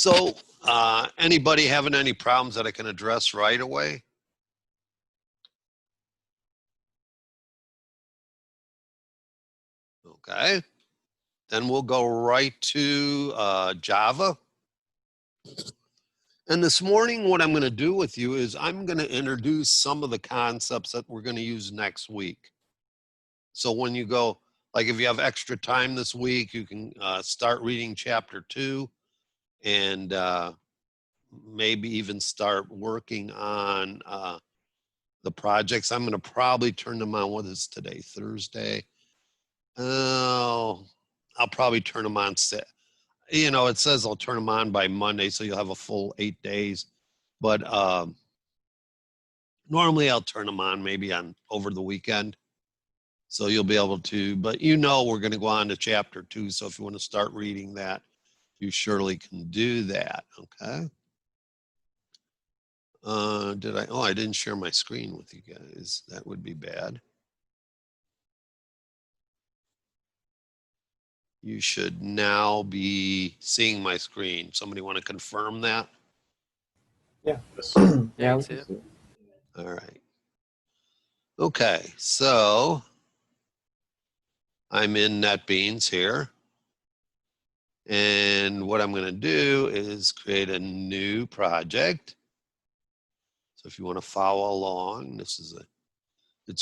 So, anybody having any problems that I can address right away? Okay. Then we'll go right to Java. And this morning, what I'm going to do with you is I'm going to introduce some of the concepts that we're going to use next week. So when you go, like if you have extra time this week, you can start reading chapter 2 and maybe even start working on the projects. I'm going to probably turn them on. What is today? Thursday. Oh, I'll probably turn them on. You know, it says I'll turn them on by Monday, so you'll have a full 8 days. But normally I'll turn them on maybe on over the weekend. So you'll be able to, but you know we're going to go on to chapter 2. So if you want to start reading that, you surely can do that, okay? Oh, I didn't share my screen with you guys. That would be bad. You should now be seeing my screen. Somebody want to confirm that? Yeah. Yeah. All right. Okay, so I'm in NetBeans here. And what I'm going to do is create a new project. So if you want to follow along, it's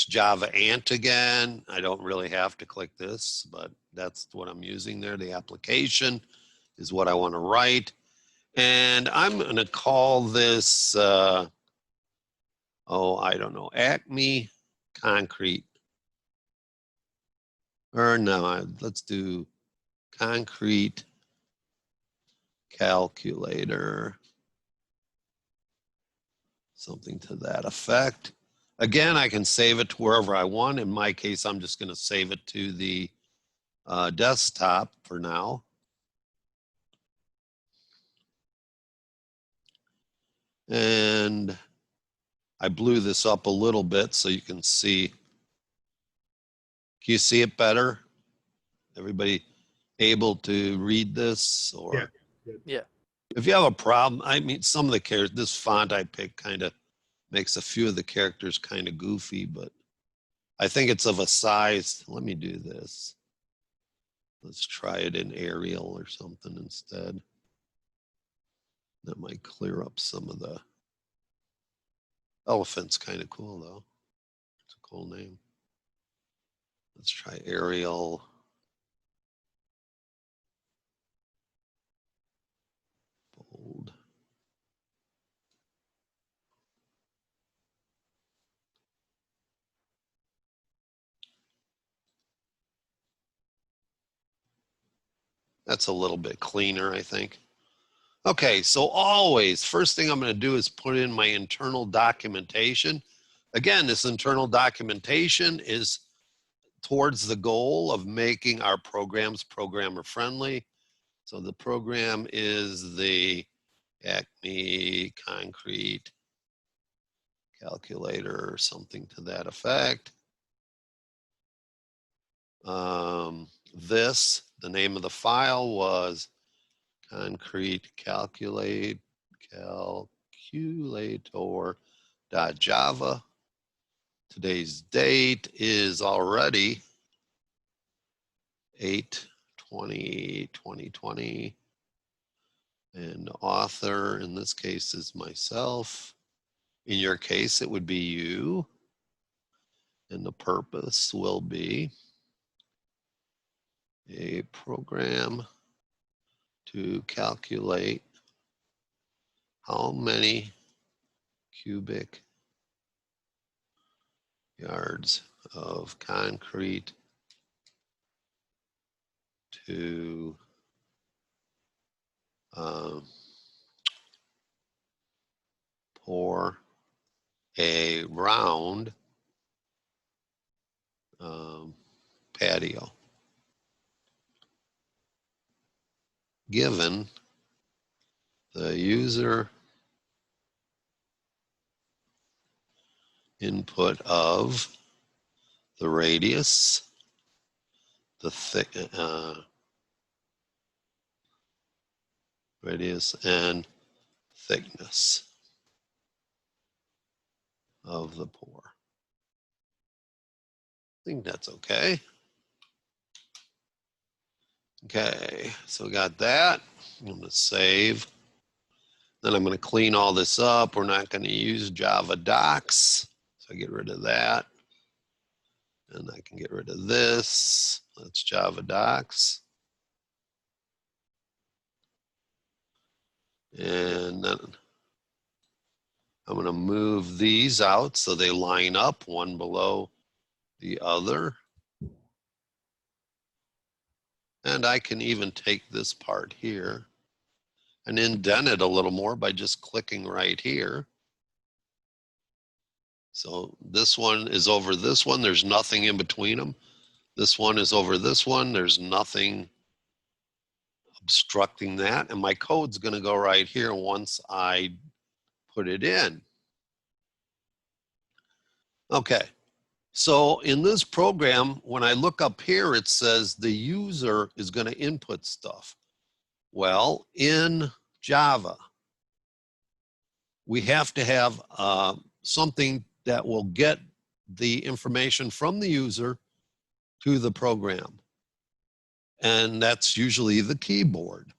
Java Ant again. I don't really have to click this, but that's what I'm using there. The application is what I want to write. And I'm going to call this, I don't know, Acme Concrete. Or no, let's do Concrete Calculator. Something to that effect. Again, I can save it to wherever I want. In my case, I'm just going to save it to the desktop for now. And I blew this up a little bit so you can see. Can you see it better? Everybody able to read this? Or Yeah. if you have a problem, I mean, some of the characters, this font I picked kind of makes a few of the characters kind of goofy, but I think it's of a size. Let me do this. Let's try it in Arial or something instead. That might clear up some of the elephant's kind of cool though. It's a cool name. Let's try Arial. Bold. That's a little bit cleaner, I think. Okay, so always, first thing I'm going to do is put in my internal documentation. Again, this internal documentation is towards the goal of making our programs programmer friendly. So the program is the Acme Concrete Calculator or something to that effect. The name of the file was concrete calculator.java. Today's date is already 8/20/2020. And the author in this case is myself. In your case, it would be you. And the purpose will be a program to calculate how many cubic yards of concrete to pour a round patio, given the user input of the radius, the radius and thickness of the pore. I think that's okay. Okay, so we got that. I'm going to save. Then I'm going to clean all this up. We're not going to use Java docs. So I get rid of that. And I can get rid of this. That's Java docs. And then I'm going to move these out so they line up one below the other. And I can even take this part here and indent it a little more by just clicking right here. So this one is over this one. There's nothing in between them. This one is over this one. There's nothing obstructing that. And my code's going to go right here once I put it in. Okay. So in this program, when I look up here, it says the user is going to input stuff. Well, in Java, we have to have something that will get the information from the user to the program. And that's usually the keyboard.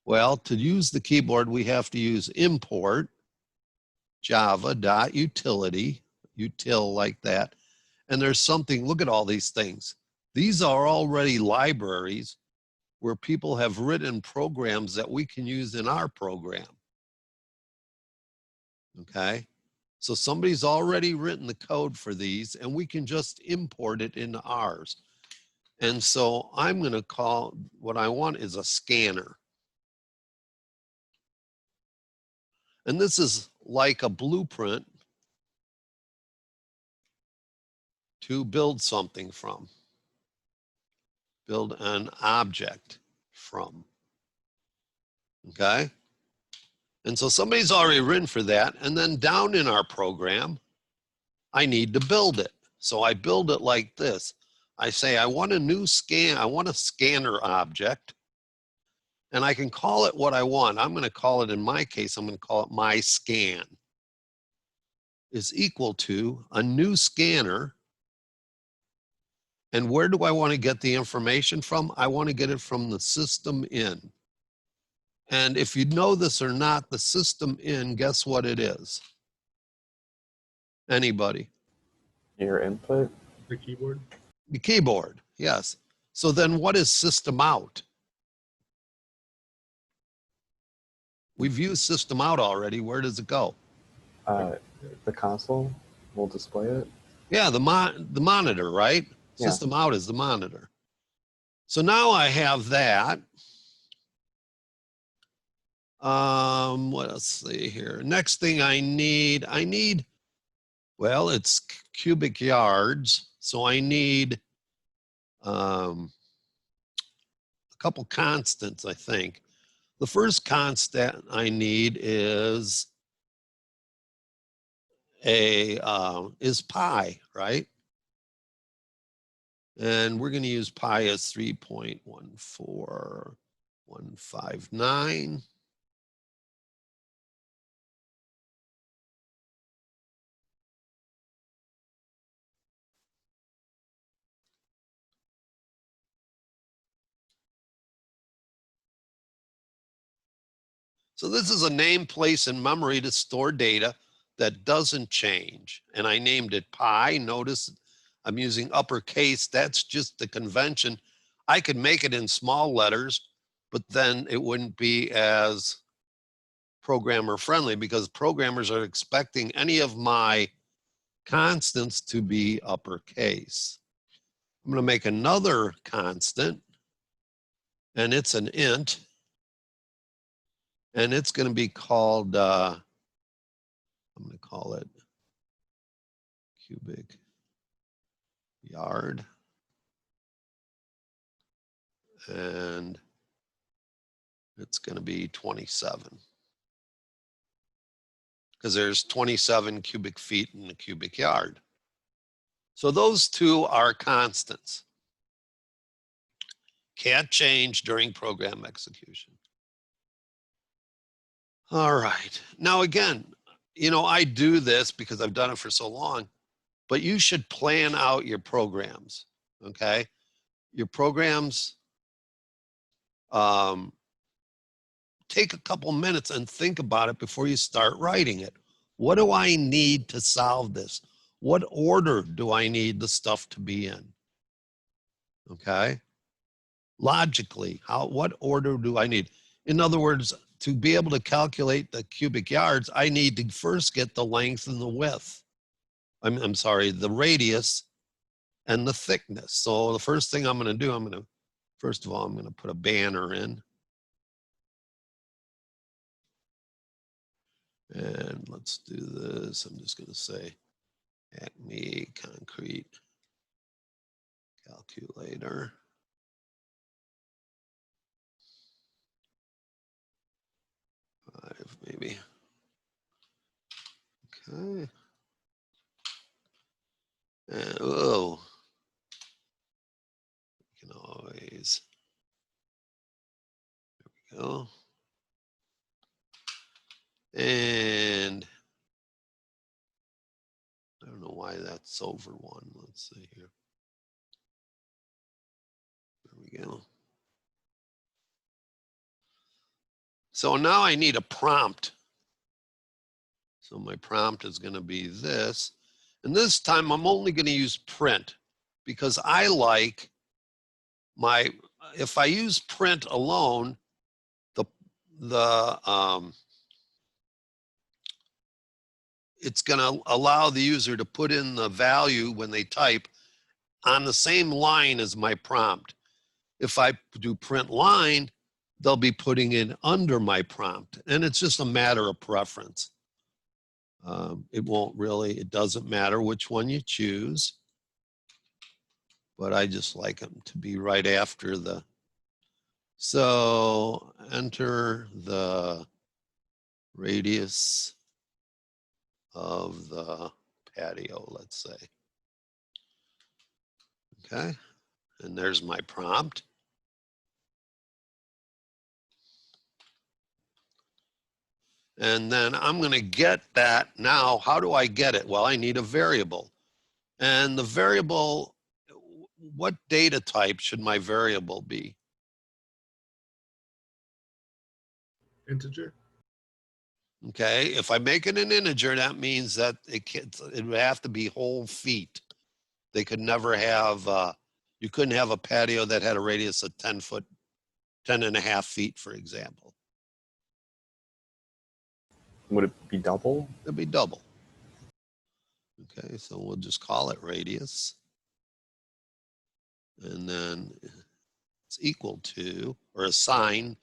Well, to use the keyboard, we have to use import java.utility, util like that. And there's something, look at all these things. These are already libraries where people have written programs that we can use in our program. Okay, so somebody's already written the code for these and we can just import it into ours. And so I'm going to call, what I want is a scanner. And this is like a blueprint to build something from. Build an object from. Okay? And so somebody's already written for that. And then down in our program, I need to build it. So I build it like this. I say, I want a new scan, I want a scanner object. And I can call it what I want. I'm going to call it, in my case, I'm going to call it my scan. Is equal to a new scanner. And where do I want to get the information from? I want to get it from the system in. And if you know this or not, the system in, guess what it is? Anybody? Your input. The keyboard? The keyboard, yes. So then what is system out? We've used system out already. Where does it go? The console will display it. Yeah, the monitor, right? Yeah. System out is the monitor. So now I have that. Let's see here. Next thing I need, well, it's cubic yards. So I need a couple constants, I think. The first constant I need is pi, right? And we're going to use pi as 3.14159. So this is a name, place, and memory to store data that doesn't change. And I named it pi. Notice I'm using uppercase. That's just the convention. I could make it in small letters, but then it wouldn't be as programmer friendly because programmers are expecting any of my constants to be uppercase. I'm going to make another constant, and it's an int. And it's going to be called, I'm going to call it cubic yard. And it's going to be 27. Because there's 27 cubic feet in a cubic yard. So those two are constants. Can't change during program execution. All right. Now, again, you know, I do this because I've done it for so long, but you should plan out your programs, okay? Your programs, take a couple minutes and think about it before you start writing it. What do I need to solve this? What order do I need the stuff to be in? Okay. Logically, what order do I need? In other words, to be able to calculate the cubic yards, I need to first get the length and the width. I'm sorry, the radius and the thickness. So the first thing I'm going to do, first of all, I'm going to put a banner in. And let's do this. I'm just going to say Acme Concrete Calculator. 5 maybe. Okay. And, oh, you can always, there we go. And I don't know why that's over 1. Let's see here. There we go. So now I need a prompt. So my prompt is going to be this. And this time I'm only going to use print because I like if I use print alone, it's going to allow the user to put in the value when they type on the same line as my prompt. If I do print line, they'll be putting in under my prompt. And it's just a matter of preference. It doesn't matter which one you choose, but I just like them to be right after so enter the radius of the patio, let's say. Okay, and there's my prompt. And then I'm going to get that. Now, how do I get it? Well, I need a variable. And the variable, what data type should my variable be? Integer. Okay, if I make it an integer, that means that it would have to be whole feet. They could never have, you couldn't have a patio that had a radius of 10 and a half feet, for example. Would it be double? It'd be double. Okay, so we'll just call it radius. And then it's equal to, or assign,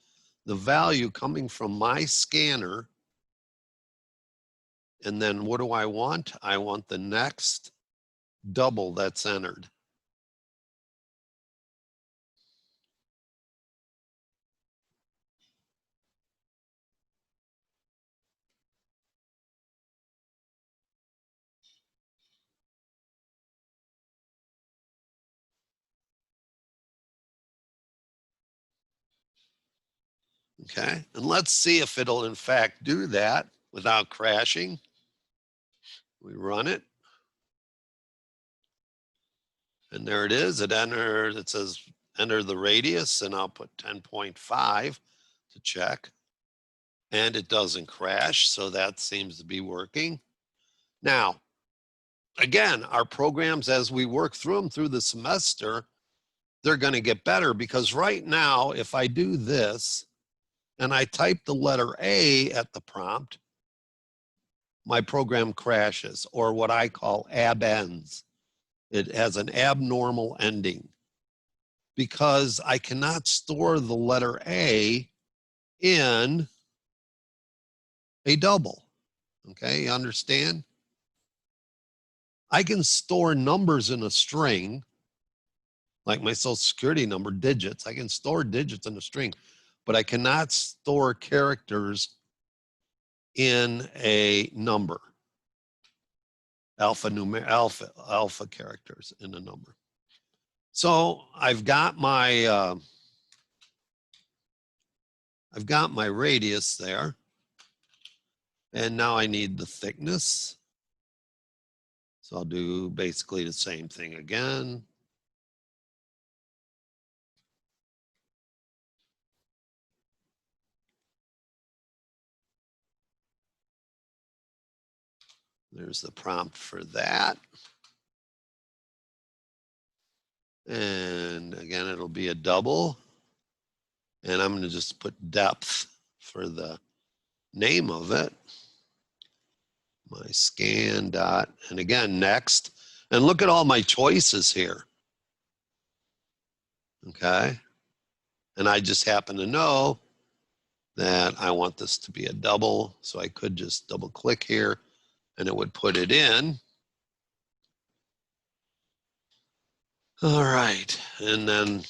the value coming from my scanner. And then what do I want? I want the next double that's entered. Okay, and let's see if it'll in fact do that without crashing. We run it. And there it is. It says enter the radius, and I'll put 10.5 to check. And it doesn't crash, so that seems to be working. Now, again, our programs, as we work through them through the semester, they're going to get better, because right now, if I do this and I type the letter A at the prompt, my program crashes, or what I call ab-ends. It has an abnormal ending because I cannot store the letter A in a double. Okay, you understand? I can store numbers in a string, like my social security number, digits. I can store digits in a string, but I cannot store characters in a number. Alpha characters in a number. So I've got my radius there. And now I need the thickness. So I'll do basically the same thing again. There's the prompt for that. And again, it'll be a double. And I'm going to just put depth for the name of it. My scan dot, and again, next. And look at all my choices here. Okay. And I just happen to know that I want this to be a double. So I could just double click here and it would put it in. All right. And then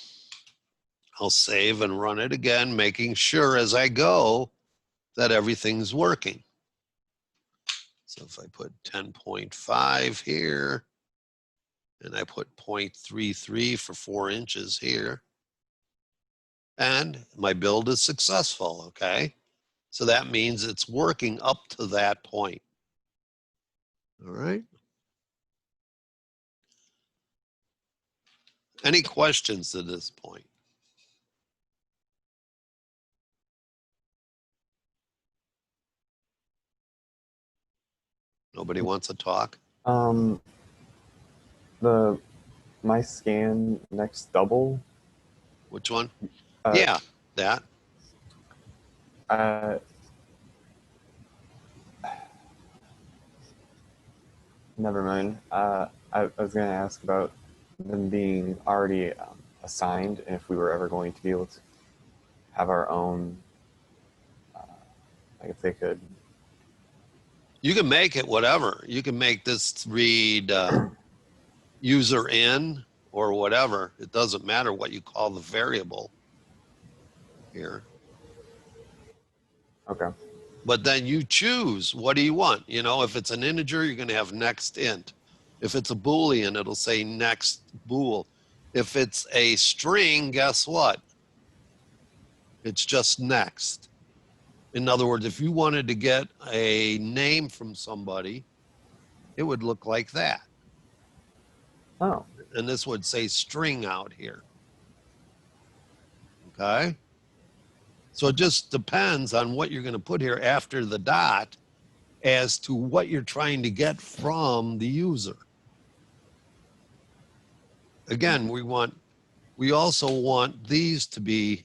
I'll save and run it again, making sure as I go that everything's working. So if I put 10.5 here, and I put 0.33 for 4 inches here, and my build is successful, okay? So that means it's working up to that point. All right. Any questions at this point? Nobody wants to talk? My scan next double. Which one? Uh, Yeah, that. Never mind. I was going to ask about them being already assigned, and if we were ever going to be able to have our own, like if they could. You can make it whatever. You can make this read user in or whatever. It doesn't matter what you call the variable here. Okay. But then you choose, what do you want? You know, if it's an integer, you're going to have next int. If it's a Boolean, it'll say next bool. If it's a string, guess what? It's just next. In other words, if you wanted to get a name from somebody, it would look like that. Oh. And this would say string out here. Okay? So it just depends on what you're going to put here after the dot as to what you're trying to get from the user. Again, we also want these to be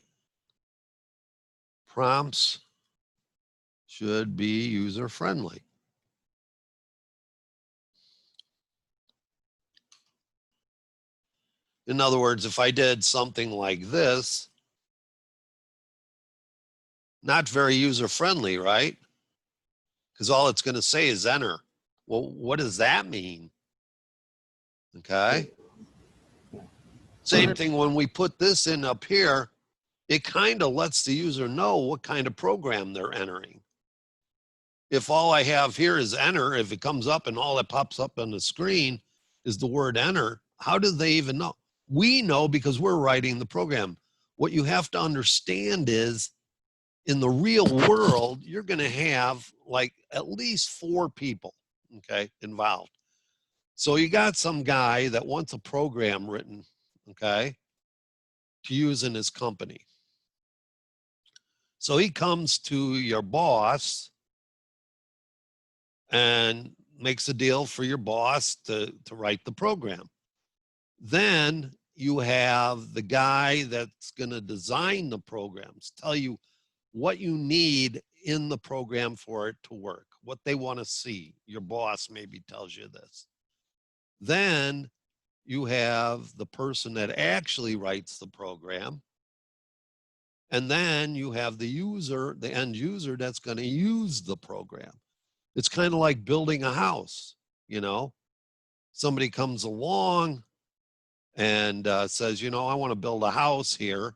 prompts should be user friendly. In other words, if I did something like this, not very user friendly, right? Because all it's going to say is enter. Well, what does that mean? Okay. Same thing when we put this in up here, it kind of lets the user know what kind of program they're entering. If all I have here is enter, if it comes up and all that pops up on the screen is the word enter, how do they even know? We know because we're writing the program. What you have to understand is in the real world, you're going to have like at least 4 people, okay, involved. So you got some guy that wants a program written, okay, to use in his company. So he comes to your boss and makes a deal for your boss to write the program. Then you have the guy that's going to design the programs, tell you what you need in the program for it to work, what they want to see. Your boss maybe tells you this. Then you have the person that actually writes the program. And then you have the user, the end user that's going to use the program. It's kind of like building a house, you know. Somebody comes along and says, you know, I want to build a house here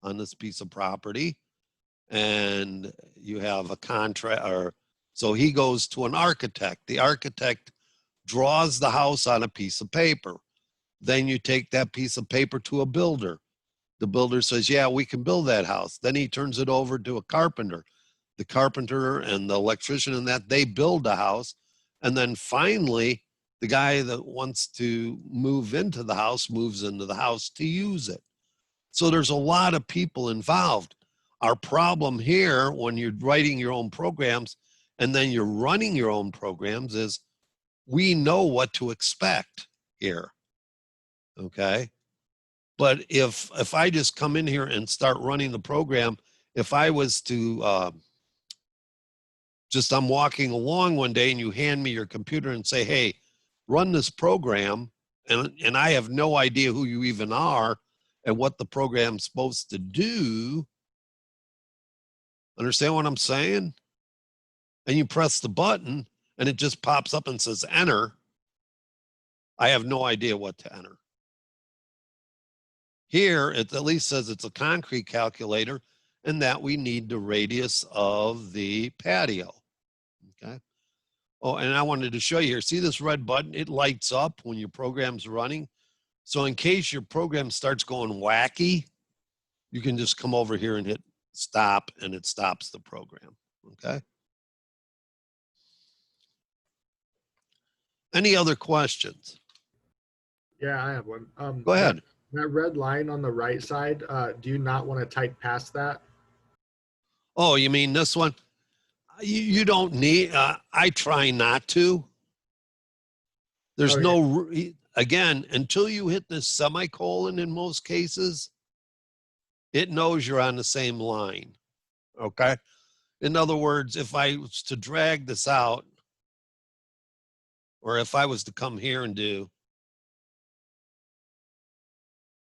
on this piece of property. And you have a contract, or so he goes to an architect. The architect draws the house on a piece of paper. Then you take that piece of paper to a builder. The builder says, yeah, we can build that house. Then he turns it over to a carpenter. the carpenter and the electrician and that, they build the house. And then finally, the guy that wants to move into the house moves into the house to use it. So there's a lot of people involved. Our problem here when you're writing your own programs and then you're running your own programs is we know what to expect here. Okay. But if I just come in here and start running the program, if I was to I'm walking along one day and you hand me your computer and say, hey, run this program, and I have no idea who you even are and what the program's supposed to do. Understand what I'm saying? And you press the button and it just pops up and says enter. I have no idea what to enter. Here, it at least says it's a concrete calculator and that we need the radius of the patio. Okay. Oh, and I wanted to show you here. See this red button? It lights up when your program's running. So in case your program starts going wacky, you can just come over here and hit stop and it stops the program. Okay. Any other questions? Yeah, I have one. Go ahead. That red line on the right side, do you not want to type past that? Oh, you mean this one? You don't need, I try not to. There's Okay. again, until you hit this semicolon in most cases, it knows you're on the same line. Okay. In other words, if I was to drag this out, or if I was to come here and do,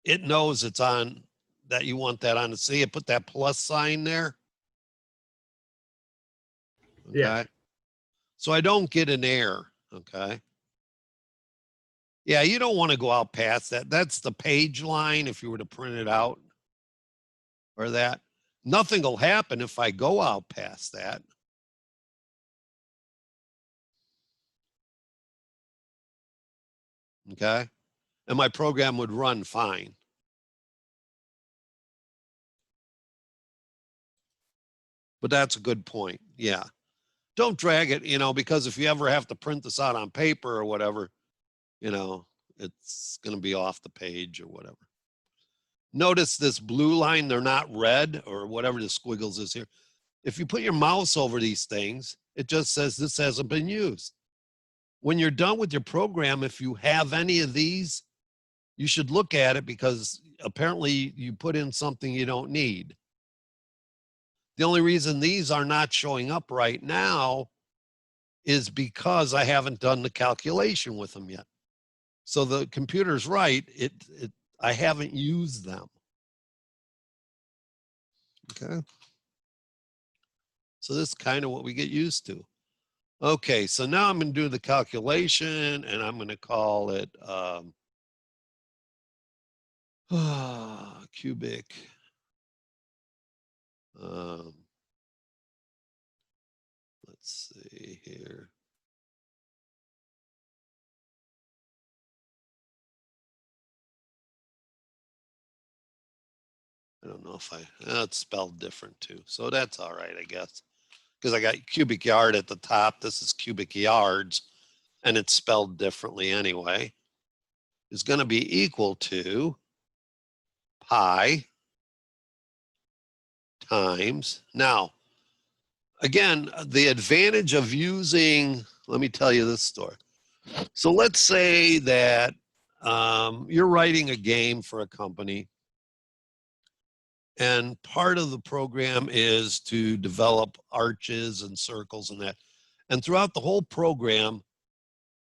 it knows it's on, that you want that on the C. It put that plus sign there. Okay. Yeah. So I don't get an error. Okay. Yeah, you don't want to go out past that. That's the page line if you were to print it out or that. Nothing will happen if I go out past that. Okay. And my program would run fine. But that's a good point. Yeah. Don't drag it, because if you ever have to print this out on paper or whatever, it's going to be off the page or whatever. Notice this blue line, they're not red or whatever the squiggles is here. If you put your mouse over these things, it just says this hasn't been used. When you're done with your program, if you have any of these, you should look at it because apparently you put in something you don't need. The only reason these are not showing up right now is because I haven't done the calculation with them yet. So the computer's right. I haven't used them. Okay. So this is kind of what we get used to. Okay, so now I'm going to do the calculation and I'm going to call it cubic. Let's see here. I don't know if it's spelled different too. So that's all right, I guess. Because I got cubic yard at the top. This is cubic yards and it's spelled differently anyway. Is going to be equal to pi times. Now, again, the advantage of using, let me tell you this story. So let's say that you're writing a game for a company and part of the program is to develop arches and circles and that. And throughout the whole program,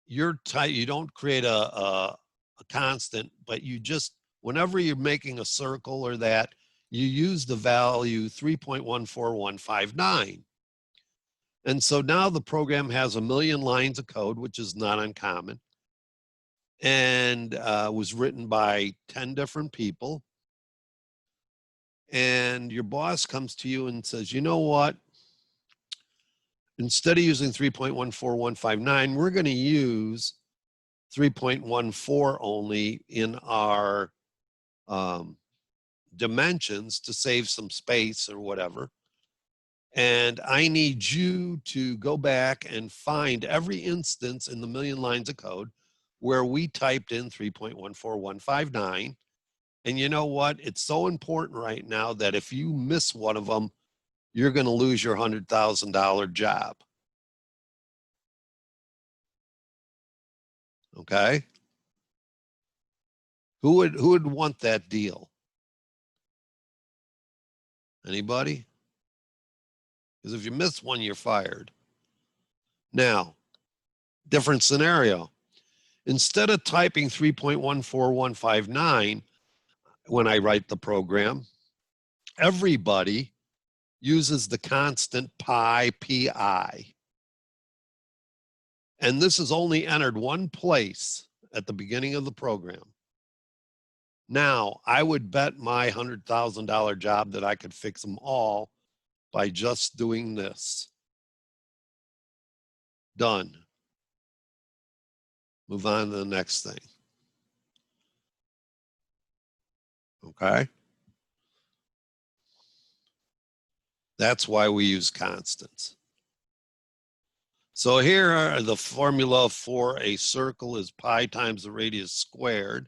you don't create a constant, but you just, whenever you're making a circle or that, you use the value 3.14159. And so now the program has 1 million lines of code, which is not uncommon, and was written by 10 different people. And your boss comes to you and says, you know what? Instead of using 3.14159, we're going to use 3.14 only in our dimensions to save some space or whatever. And I need you to go back and find every instance in the million lines of code where we typed in 3.14159. And you know what? It's so important right now that if you miss one of them, you're going to lose your $100,000 job. Okay? Who would want that deal? Anybody? Because if you miss one, you're fired. Now, different scenario. Instead of typing 3.14159 when I write the program, everybody uses the constant pi, pi. And this is only entered one place at the beginning of the program. Now, I would bet my $100,000 job that I could fix them all by just doing this. Done. Move on to the next thing. Okay? That's why we use constants. So here are the formula for a circle is pi times the radius squared.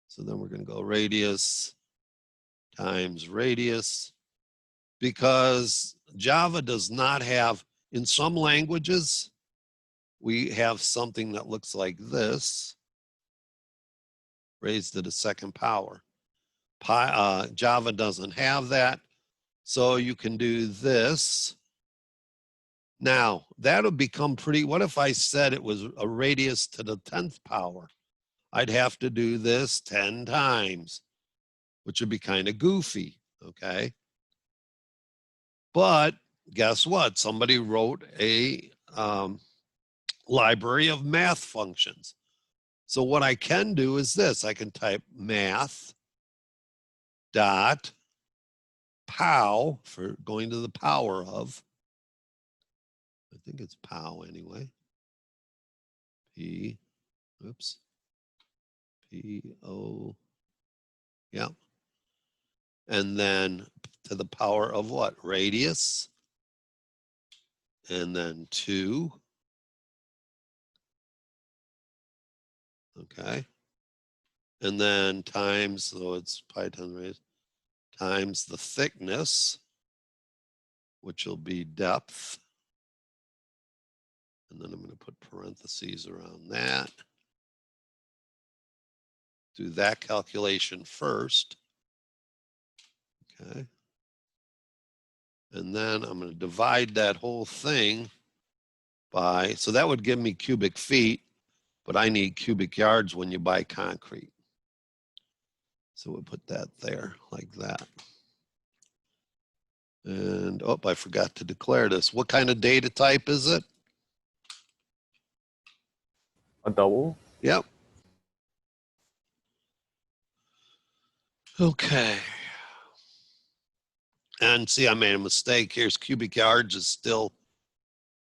So then we're going to go radius times radius, because Java does not have, in some languages, we have something that looks like this, raised to the second power. Java doesn't have that, so you can do this. Now, that would become pretty, what if I said it was a radius to the 10th power? I'd have to do this 10 times, which would be kind of goofy, okay? But guess what? Somebody wrote a library of math functions. So what I can do is this. I can type math dot pow for going to the power of. I think it's pow anyway. Oops. P-O, yeah. And then to the power of what? Radius. And then 2. Okay. And then times, so it's pi times radius, times the thickness, which will be depth. And then I'm going to put parentheses around that. Do that calculation first. Okay. And then I'm going to divide that whole thing by, so that would give me cubic feet, but I need cubic yards when you buy concrete. So we'll put that there like that. And, oh, I forgot to declare this. What kind of data type is it? A double? Yep. Okay. And see, I made a mistake. Here's cubic yards is still,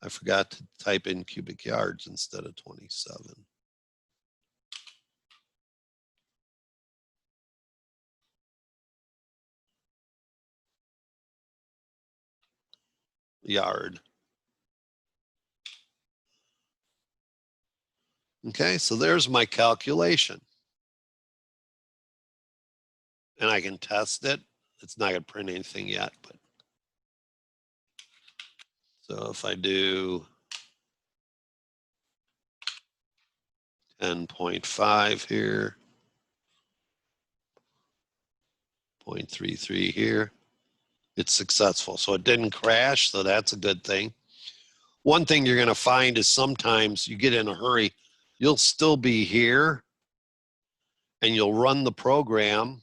I forgot to type in cubic yards instead of 27. Yard. Okay, so there's my calculation. And I can test it. It's not going to print anything yet, but. So if I do 10.5 here, 0.33 here, it's successful. So it didn't crash, so that's a good thing. One thing you're going to find is sometimes you get in a hurry, you'll still be here and you'll run the program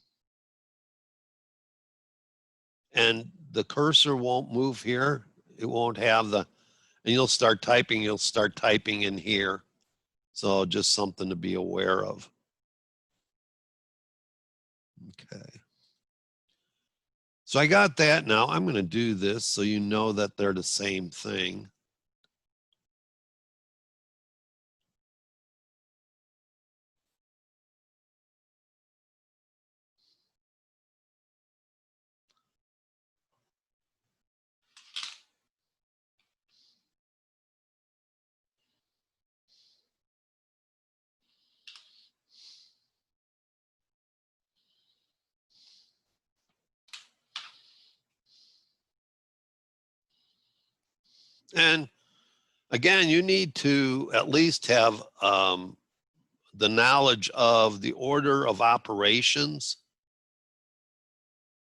and the cursor won't move here. It won't have the, and you'll start typing in here. So just something to be aware of. Okay. So I got that. Now I'm going to do this so you know that they're the same thing. And again, you need to at least have the knowledge of the order of operations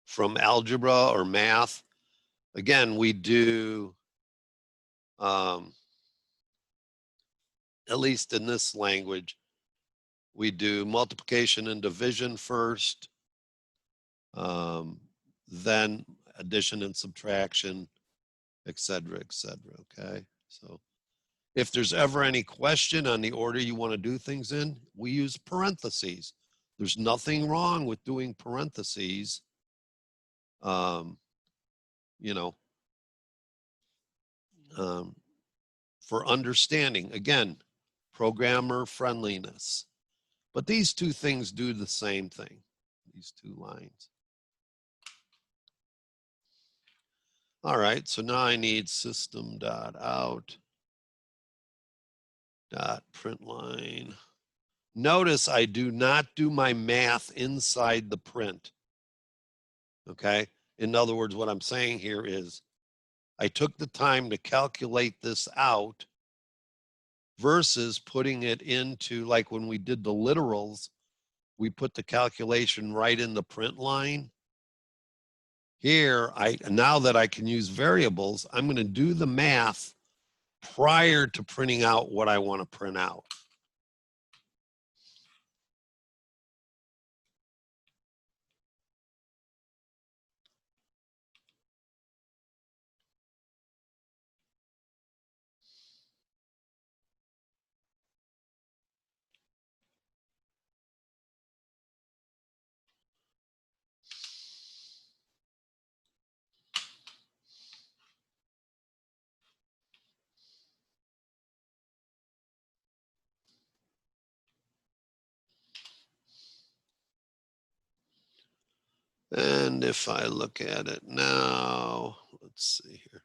from algebra or math. Again, we do, at least in this language, we do multiplication and division first, then addition and subtraction, et cetera, okay? So if there's ever any question on the order you want to do things in, we use parentheses. There's nothing wrong with doing parentheses, you know, for understanding. Again, programmer friendliness. But these two things do the same thing, these two lines. All right, so now I need system.out.println. Notice I do not do my math inside the print. Okay, in other words, what I'm saying here is I took the time to calculate this out versus putting it into, like when we did the literals, we put the calculation right in the print line. Here, now that I can use variables, I'm going to do the math prior to printing out what I want to print out. And if I look at it now, let's see here.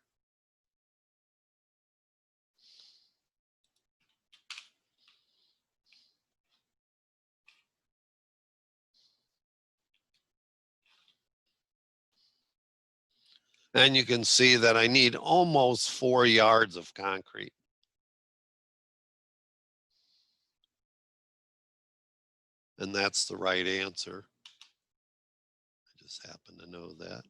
And you can see that I need almost 4 yards of concrete. And that's the right answer. I just happen to know that.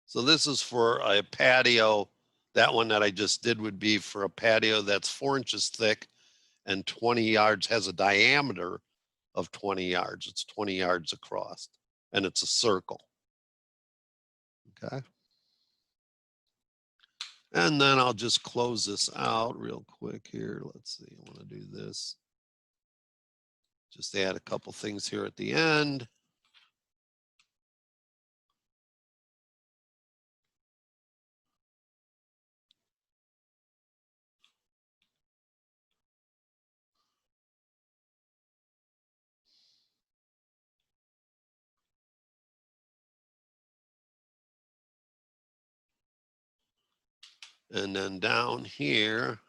So this is for a patio. That one that I just did would be for a patio that's 4 inches thick and 20 yards, has a diameter of 20 yards. It's 20 yards across and it's a circle. Okay. And then I'll just close this out real quick here. Let's see, I want to do this. Just add a couple things here at the end. And then down here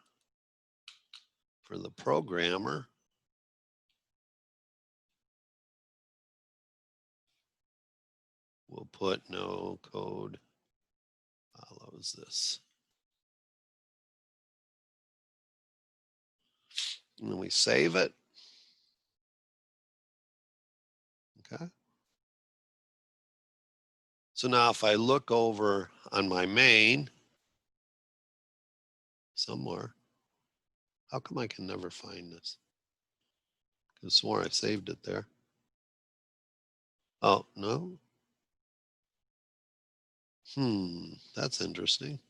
for the programmer, we'll put no code follows this. And then we save it. Okay. So now if I look over on my main somewhere, how come I can never find this? I swore I saved it there. Oh, no. That's interesting. It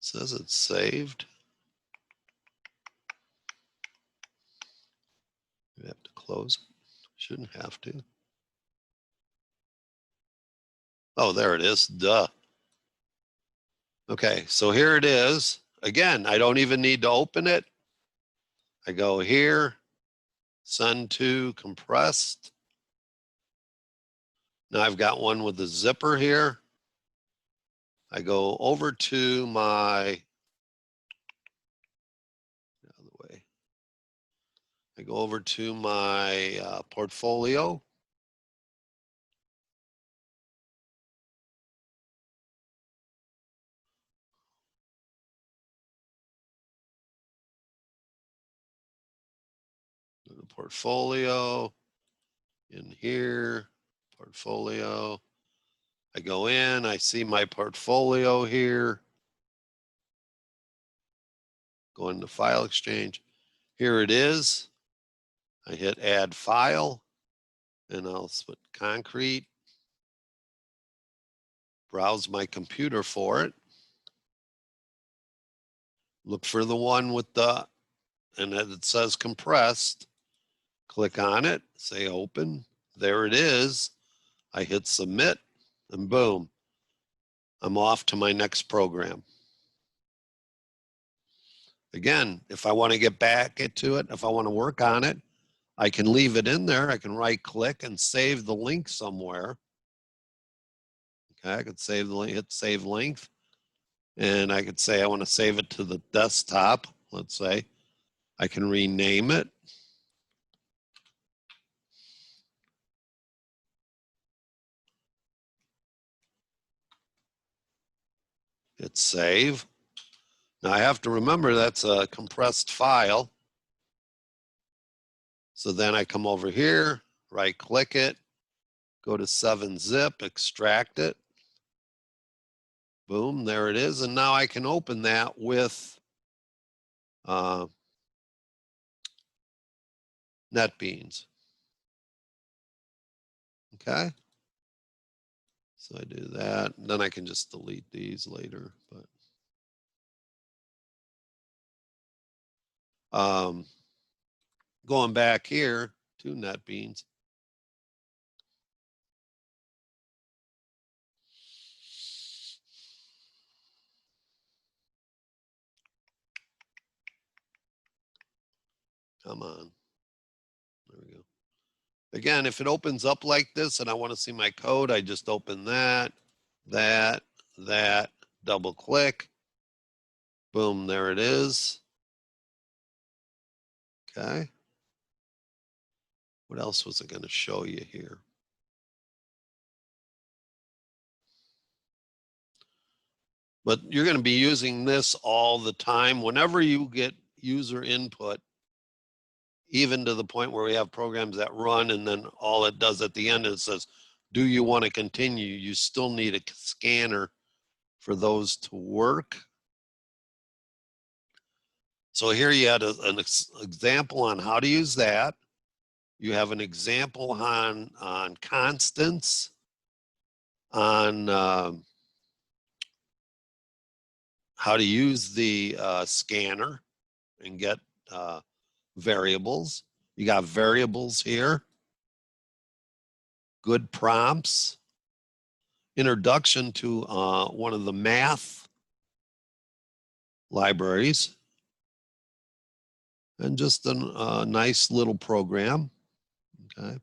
says it's saved. We have to close it. Shouldn't have to. Oh, there it is. Duh. Okay, so here it is. Again, I don't even need to open it. I go here, send to compressed. Now I've got one with the zipper here. I go over to my, I go over to my portfolio. The portfolio in here, portfolio. I go in, I see my portfolio here. Go into File Exchange. Here it is. I hit Add File, and I'll put concrete. Browse my computer for it. Look for the one with the, and it says compressed. Click on it, say open. There it is. I hit submit, and boom, I'm off to my next program. Again, if I want to get back into it, if I want to work on it, I can leave it in there. I can right click and save the link somewhere. Okay, I could save the link, hit save link. And I could say I want to save it to the desktop, let's say. I can rename it. Hit save. Now I have to remember that's a compressed file. So then I come over here, right click it, go to 7-zip, extract it. Boom, there it is. And now I can open that with NetBeans. Okay. So I do that. Then I can just delete these later. But going back here to NetBeans. Come on. There we go. Again, if it opens up like this and I want to see my code, I just open that, double click. Boom, there it is. Okay. What else was I going to show you here? But you're going to be using this all the time. Whenever you get user input, even to the point where we have programs that run and then all it does at the end is says, do you want to continue? You still need a scanner for those to work. So here you had an example on how to use that. You have an example on constants, on how to use the scanner and get variables. You got variables here, good prompts, introduction to one of the math libraries, and just a nice little program. Okay.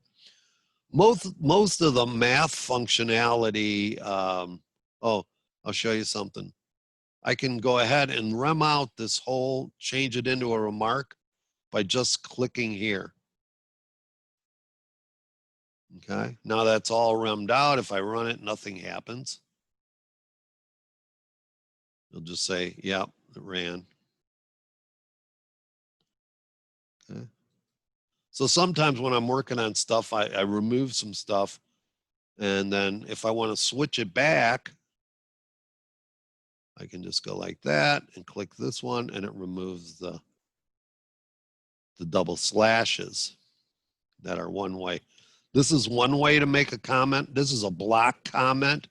Most of the math functionality, oh, I'll show you something. I can go ahead and rem out this whole, change it into a remark by just clicking here. Okay, now that's all remmed out. If I run it, nothing happens. It'll just say, yep, it ran. Okay. So sometimes when I'm working on stuff, I remove some stuff. And then if I want to switch it back, I can just go like that and click this one and it removes the double slashes that are one way. This is one way to make a comment. This is a block comment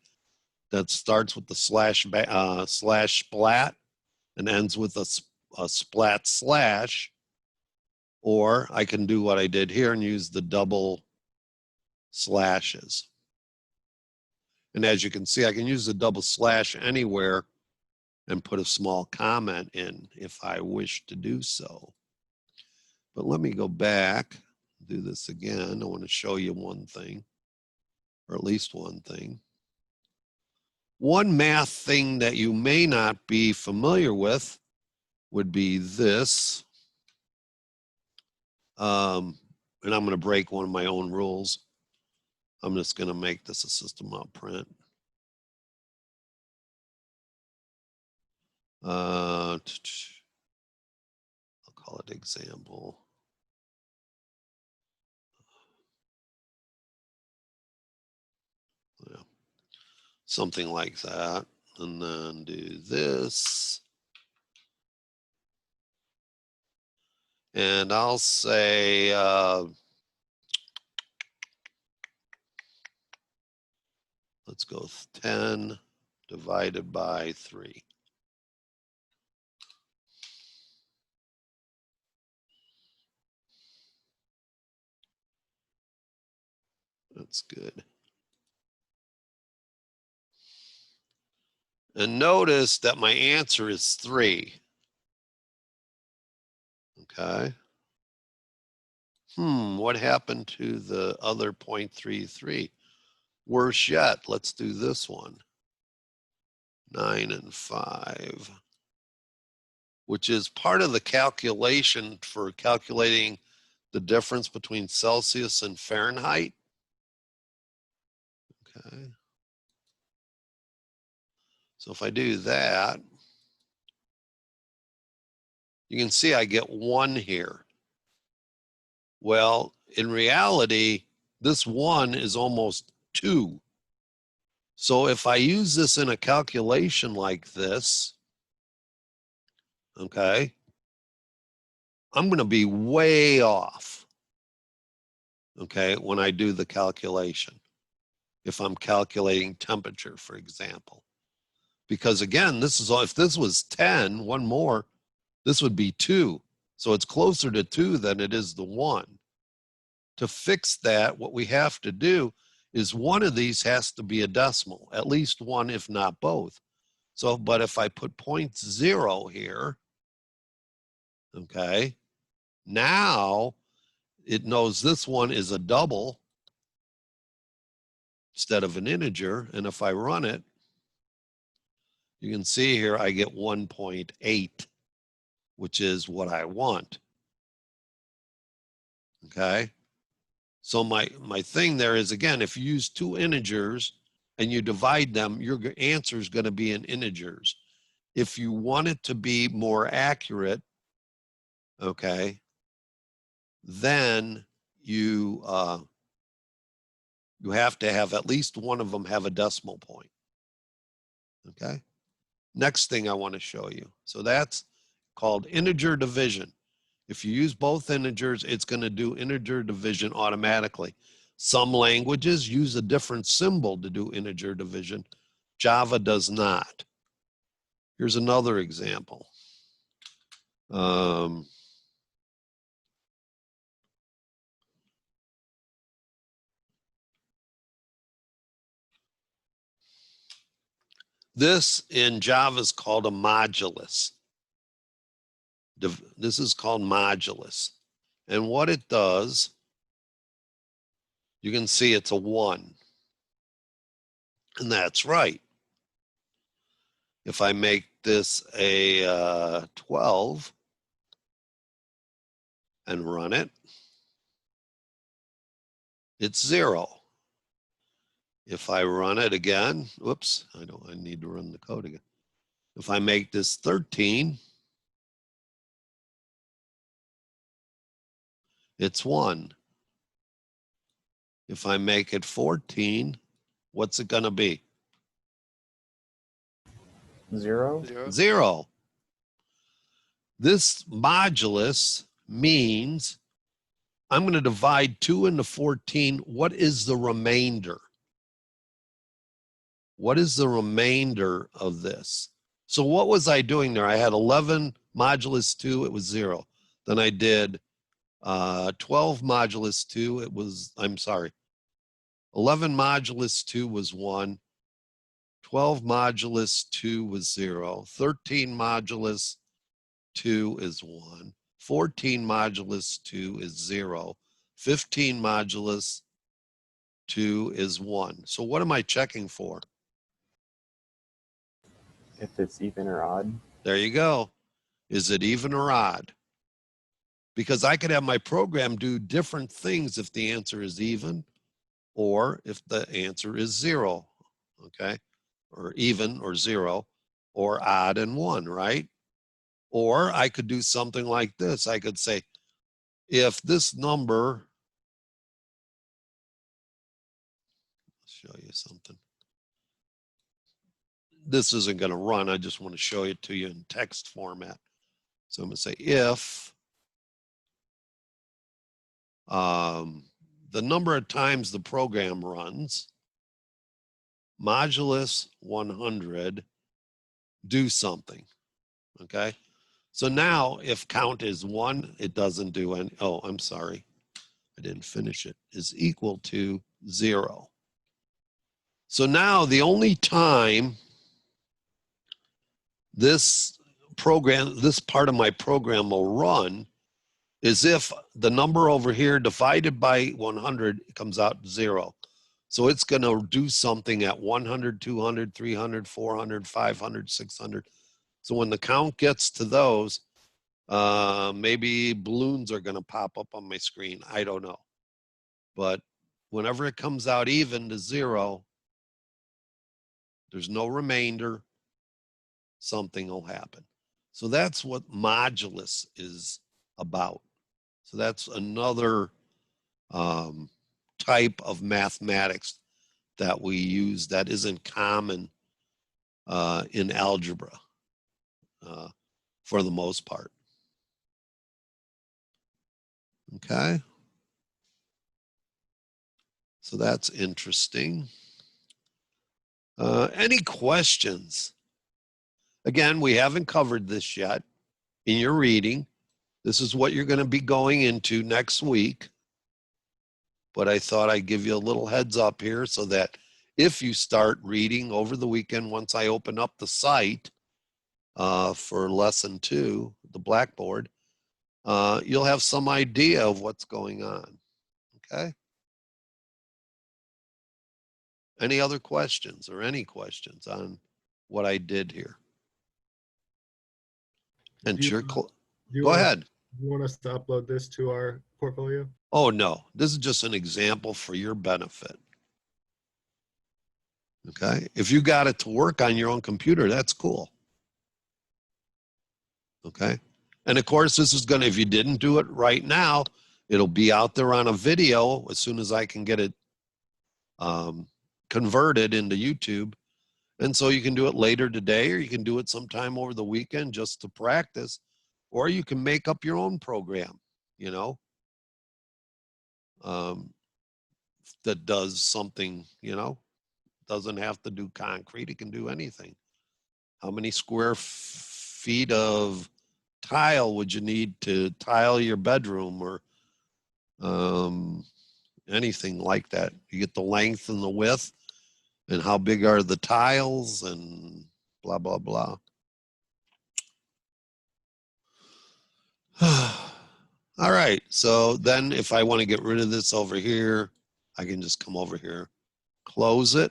that starts with the slash splat and ends with a splat slash. Or I can do what I did here and use the double slashes. And as you can see, I can use the double slash anywhere and put a small comment in if I wish to do so. But let me go back, do this again. I want to show you one thing, or at least one thing. One math thing that you may not be familiar with would be this. And I'm going to break one of my own rules. I'm just going to make this a system out print. I'll call it example. Yeah. Something like that. And then do this. And I'll say, let's go 10 divided by 3. That's good. And notice that my answer is 3. Okay. What happened to the other 0.33? Worse yet, let's do this one. 9 and 5, which is part of the calculation for calculating the difference between Celsius and Fahrenheit. Okay. So if I do that, you can see I get 1 here. Well, in reality, this 1 is almost 2. So if I use this in a calculation like this, okay, I'm going to be way off, okay, when I do the calculation. If I'm calculating temperature, for example. Because again, this is all, if this was 10, one more, this would be 2. So it's closer to 2 than it is the 1. To fix that, what we have to do is one of these has to be a decimal, at least one, if not both. So, but if I put 0.0 here, okay, now it knows this one is a double instead of an integer. And if I run it, you can see here I get 1.8, which is what I want. Okay. So my thing there is, again, if you use 2 integers and you divide them, your answer is going to be in integers. If you want it to be more accurate, okay, then you have to have at least one of them have a decimal point. Okay. Next thing I want to show you. So that's called integer division. If you use both integers, it's going to do integer division automatically. Some languages use a different symbol to do integer division. Java does not. Here's another example. This in Java is called a modulus. This is called modulus. And what it does, you can see it's a 1. And that's right. If I make this a 12 and run it, it's 0. If I run it again, whoops, I need to run the code again. If I make this 13, it's 1. If I make it 14, what's it going to be? 0. 0. This modulus means I'm going to divide 2 into 14. What is the remainder? What is the remainder of this? So what was I doing there? I had 11 modulus 2, it was 0. Then I did 12 modulus 2, it was, 11 modulus 2 was 1. 12 modulus 2 was 0. 13 modulus 2 is 1. 14 modulus 2 is 0. 15 modulus 2 is 1. So what am I checking for? If it's even or odd. There you go. Is it even or odd? because I could have my program do different things if the answer is even or if the answer is 0, okay? Or even or 0 or odd and 1, right? Or I could do something like this. I could say, if this number, I'll show you something. This isn't going to run. I just want to show it to you in text format. So I'm going to say if the number of times the program runs, modulus 100, do something, okay? So now if count is 1, it doesn't do any, oh, I'm sorry, I didn't finish it, is equal to 0. So now the only time this program, this part of my program will run is if the number over here divided by 100 comes out 0. So it's going to do something at 100, 200, 300, 400, 500, 600. So when the count gets to those, maybe balloons are going to pop up on my screen. I don't know. But whenever it comes out even to 0, there's no remainder, something will happen. So that's what modulus is about. So that's another type of mathematics that we use that isn't common in algebra for the most part. Okay. So that's interesting. Any questions? Again, we haven't covered this yet in your reading. This is what you're going to be going into next week. But I thought I'd give you a little heads up here so that if you start reading over the weekend, once I open up the site for lesson 2, the Blackboard, you'll have some idea of what's going on. Okay. Any other questions or any questions on what I did here? And go ahead. Do you want us to upload this to our portfolio? Oh, no, this is just an example for your benefit. Okay. If you got it to work on your own computer, that's cool. Okay. And of course, this is going to, if you didn't do it right now, it'll be out there on a video as soon as I can get it converted into YouTube. And so you can do it later today, or you can do it sometime over the weekend just to practice, or you can make up your own program, you know, that does something, you know, doesn't have to do concrete. It can do anything. How many square feet of tile would you need to tile your bedroom, or anything like that? You get the length and the width, and how big are the tiles, and blah, blah, blah. All right, so then if I want to get rid of this over here, I can just come over here, close it.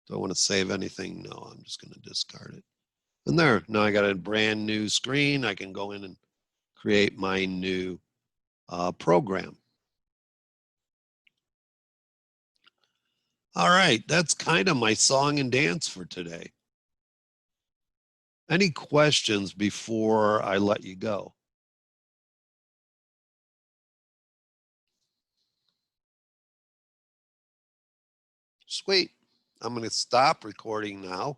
Do I want to save anything? No, I'm just going to discard it. And there, now I got a brand new screen. I can go in and create my new program. All right, that's kind of my song and dance for today. Any questions before I let you go? Sweet. I'm going to stop recording now.